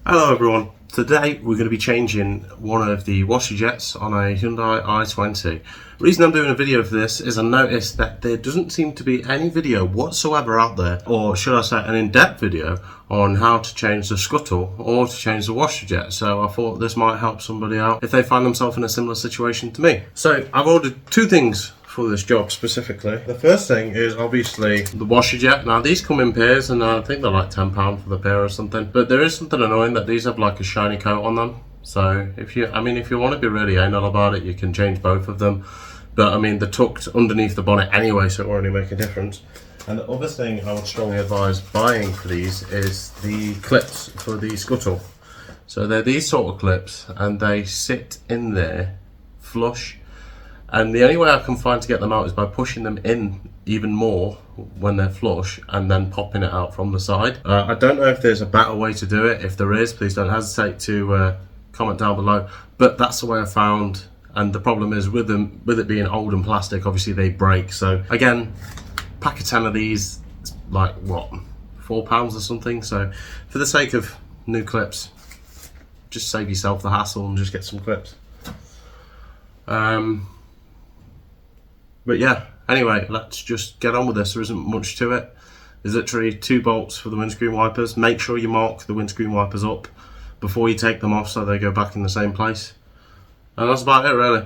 Hello everyone, today we're going to be changing one of the washer jets on a Hyundai i20. The reason I'm doing a video for this is I noticed that there doesn't seem to be any video whatsoever out there, or should I say an in-depth video, on how to change the scuttle or to change the washer jet. So I thought this might help somebody out if they find themselves in a similar situation to me. So I've ordered two things for this job specifically. The first thing is obviously the washer jet. Now these come in pairs and I think they're like £10 for the pair or something, but there is something annoying that these have like a shiny coat on them. So if you want to be really anal about it, you can change both of them, but I mean they're tucked underneath the bonnet anyway, so it won't really make a difference. And the other thing I would strongly advise buying for these is the clips for the scuttle. So they're these sort of clips and they sit in there flush. And the only way I can find to get them out is by pushing them in even more when they're flush and then popping it out from the side. I don't know if there's a better way to do it. If there is, please don't hesitate to comment down below. But that's the way I found. And the problem is with it being old and plastic, obviously they break. So again, pack of 10 of these, it's like what, £4 or something. So for the sake of new clips, just save yourself the hassle and just get some clips. But yeah, anyway, let's just get on with this. There isn't much to it. There's literally 2 bolts for the windscreen wipers. Make sure you mark the windscreen wipers up before you take them off so they go back in the same place. And that's about it really.